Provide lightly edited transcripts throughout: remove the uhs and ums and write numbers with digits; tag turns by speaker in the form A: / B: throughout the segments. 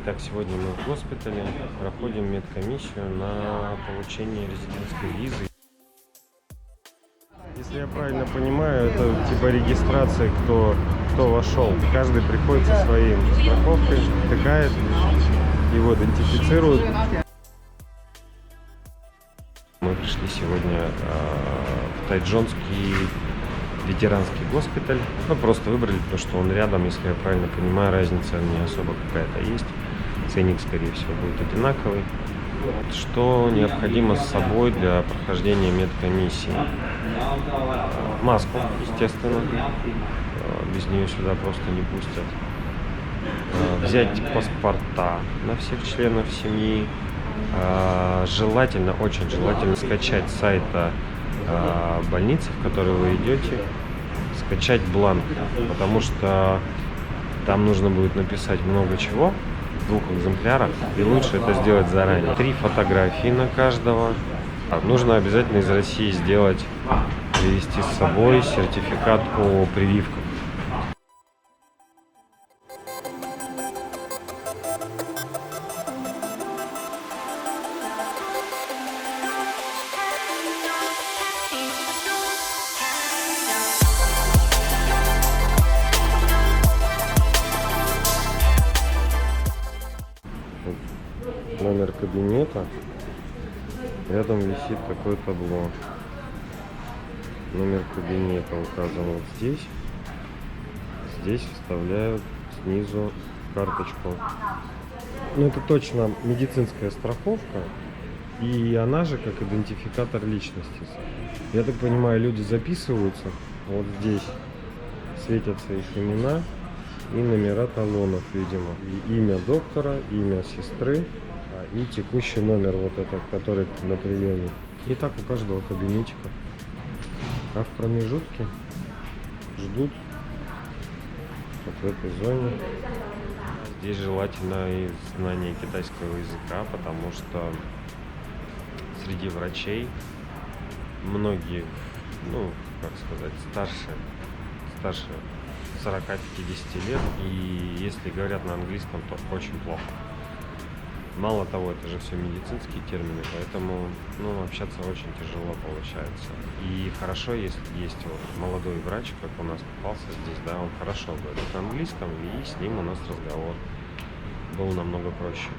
A: Итак, сегодня мы в госпитале проходим медкомиссию на получение резидентской визы. Если я правильно понимаю, это типа регистрация, кто вошел. Каждый приходит со своей страховкой, втыкает, его идентифицируют. Мы пришли сегодня в Тайчжонский ветеранский госпиталь. Мы просто выбрали, потому что он рядом, если я правильно понимаю, разница не особо какая-то есть. Ценник, скорее всего, будет одинаковый. Что необходимо с собой для прохождения медкомиссии? Маску, естественно. Без нее сюда просто не пустят. Взять паспорта на всех членов семьи. Желательно, очень желательно скачать с сайта больницы, в которую вы идете, скачать бланк, потому что там нужно будет написать много чего в 2 экземплярах, и лучше это сделать заранее. 3 фотографии на каждого. Нужно обязательно из России сделать, привезти с собой сертификат о прививках. Номер кабинета. Рядом висит такое табло. Номер кабинета указан вот здесь. Здесь вставляют снизу карточку. Ну, это точно медицинская страховка. И она же как идентификатор личности. Я так понимаю, люди записываются. Вот здесь светятся их имена и номера талонов, видимо. И имя доктора, имя сестры и текущий номер, вот этот, который на приеме. И так у каждого кабинетика. А в промежутке ждут вот в этой зоне. Здесь желательно и знание китайского языка, потому что среди врачей многие, ну, как сказать, старше 40-50 лет, и если говорят на английском, то очень плохо. Мало того, это же все медицинские термины, поэтому, ну, общаться очень тяжело получается. И хорошо, если есть вот молодой врач, как у нас попался здесь, да, он хорошо говорит на английском, и с ним у нас разговор был намного проще.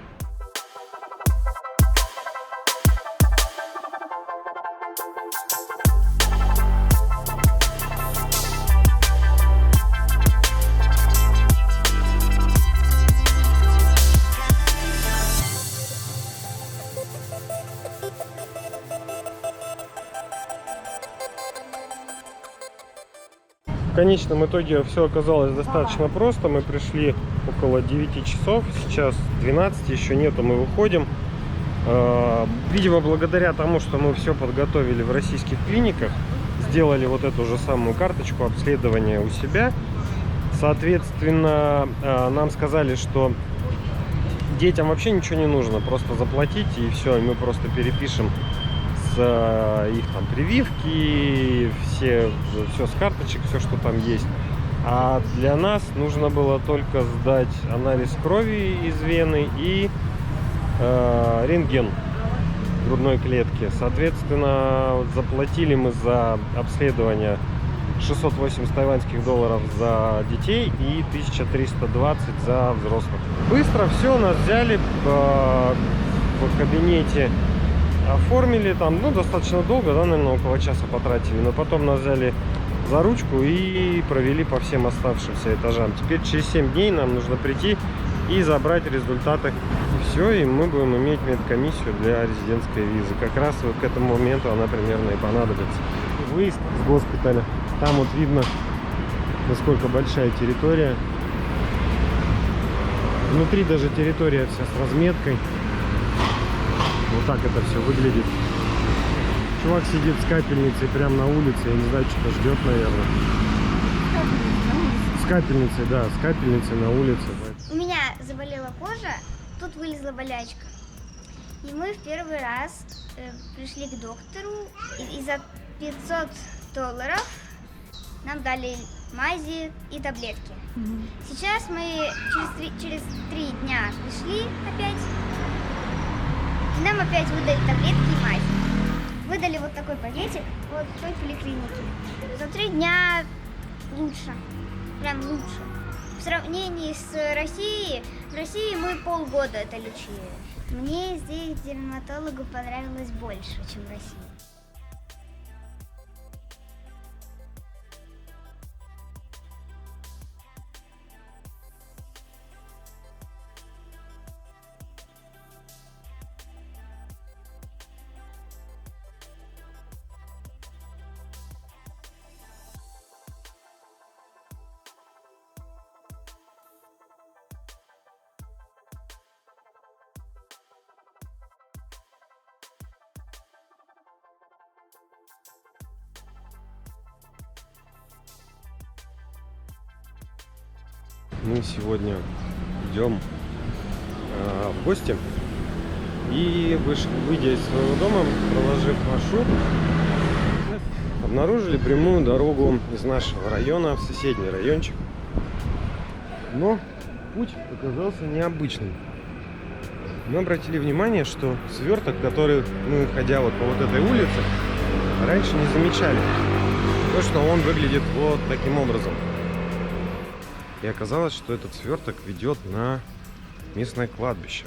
A: В конечном итоге все оказалось достаточно просто. Мы пришли около 9 часов, сейчас 12, еще нету, мы выходим. Видимо, благодаря тому, что мы все подготовили в российских клиниках, сделали вот эту же самую карточку обследования у себя. Соответственно, нам сказали, что детям вообще ничего не нужно, просто заплатить и все, и мы просто перепишем их там прививки, все с карточек, все, что там есть. А для нас нужно было только сдать анализ крови из вены и рентген грудной клетки. Соответственно, вот заплатили мы за обследование 680 тайваньских долларов за детей и 1320 за взрослых. Быстро все нас взяли в кабинете, оформили там, ну, достаточно долго, да, наверное, около часа потратили, но потом нас взяли за ручку и провели по всем оставшимся этажам. Теперь через 7 дней нам нужно прийти и забрать результаты. И все, и мы будем иметь медкомиссию для резидентской визы. Как раз вот к этому моменту она примерно и понадобится. Выезд с госпиталя. Там вот видно, насколько большая территория. Внутри даже территория вся с разметкой. Вот так это все выглядит. Чувак сидит с капельницей прямо на улице. Я не знаю, что-то ждет, наверное. С капельницей, да, с капельницей на улице.
B: У меня заболела кожа, тут вылезла болячка. И мы в первый раз пришли к доктору, и за 500 долларов нам дали мази и таблетки. Сейчас мы через 3 дня пришли опять. И нам опять выдали таблетки и мазь. Выдали вот такой пакетик вот в той поликлинике. За 3 дня лучше. Прям лучше. В сравнении с Россией, в России мы полгода это лечили. Мне здесь дерматологу понравилось больше, чем в России.
A: Мы сегодня идем в гости и, выйдя из своего дома, проложив маршрут, обнаружили прямую дорогу из нашего района в соседний райончик. Но путь оказался необычным. Мы обратили внимание, что сверток, который мы, ходя вот по вот этой улице, раньше не замечали. То, что он выглядит вот таким образом. И оказалось, что этот сверток ведет на местное кладбище.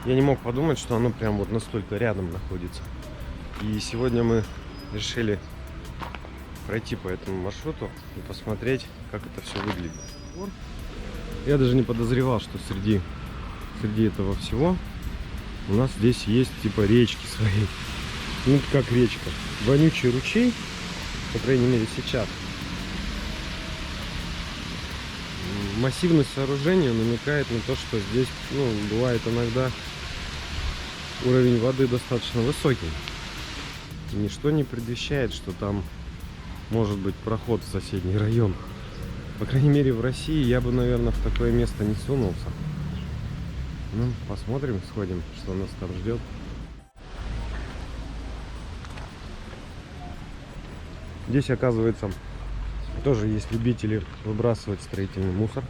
A: Я не мог подумать, что оно прям вот настолько рядом находится. И сегодня мы решили пройти по этому маршруту и посмотреть, как это все выглядит. Я даже не подозревал, что среди этого всего у нас здесь есть типа речки своей. Ну, как речка. Вонючий ручей, по крайней мере сейчас. Массивность сооружения намекает на то, что здесь, бывает иногда уровень воды достаточно высокий. И ничто не предвещает, что там может быть проход в соседний район. По крайней мере, в России я бы, наверное, в такое место не сунулся. Ну, посмотрим, сходим, что нас там ждет. Здесь, оказывается, тоже есть любители выбрасывать строительный мусор.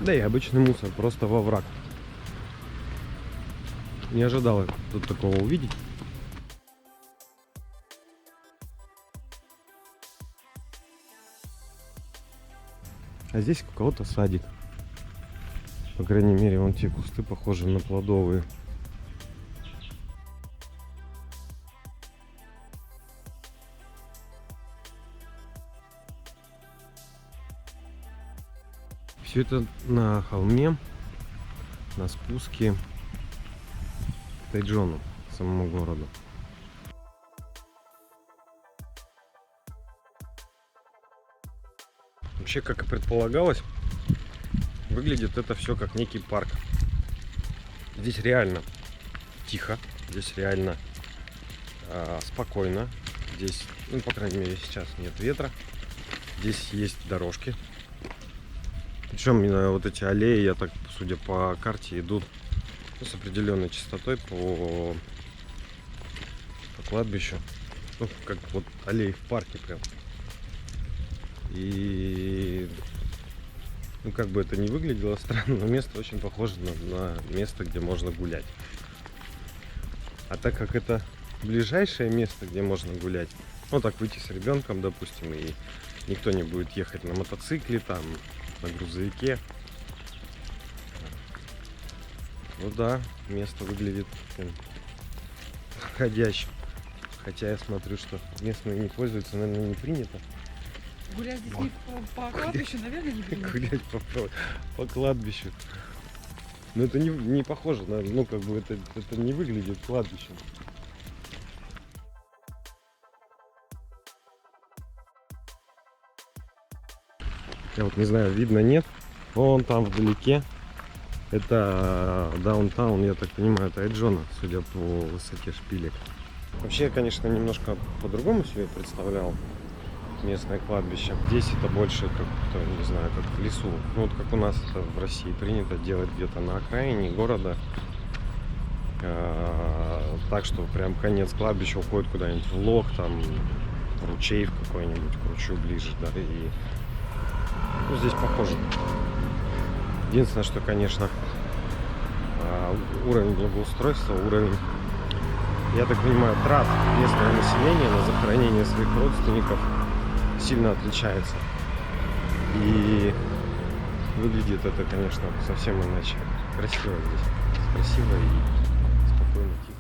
A: Да и обычный мусор просто во враг. Не ожидал тут такого увидеть. А здесь у кого-то садик. По крайней мере, вон те кусты похожи на плодовые. Все это на холме, на спуске к Тайджону, к самому городу. Вообще, как и предполагалось, выглядит это все как некий парк. Здесь реально тихо, здесь реально спокойно. Здесь, по крайней мере, сейчас нет ветра. Здесь есть дорожки. Причем вот эти аллеи, я так, судя по карте, идут с определенной частотой по кладбищу. Как вот аллеи в парке прям. И как бы это ни выглядело странно, но место очень похоже на место, где можно гулять. А так как это ближайшее место, где можно гулять, так выйти с ребенком, допустим, и никто не будет ехать на мотоцикле, там, на грузовике. Да, место выглядит подходящим. Хотя я смотрю, что местные не пользуются, наверное, не принято.
C: Гулять с детьми по кладбищу, наверное, не принято.
A: Гулять по кладбищу. Но это не похоже на, это не выглядит кладбищем. Я вот не знаю, видно, нет. Вон там вдалеке. Это даунтаун, я так понимаю, Тайджона, судя по высоте шпилек. Вообще я, конечно, немножко по-другому себе представлял местное кладбище. Здесь это больше как-то, не знаю, как в лесу. Как у нас это в России принято делать где-то на окраине города. Так что прям конец кладбища уходит куда-нибудь в лог, там, в ручей в какой-нибудь, к ручью ближе, да, и Ну, здесь похоже. Единственное, что, конечно, уровень благоустройства, уровень, я так понимаю, трат местного населения на захоронение своих родственников сильно отличается. И выглядит это, конечно, совсем иначе. Красиво здесь. Красиво и спокойно, тихо.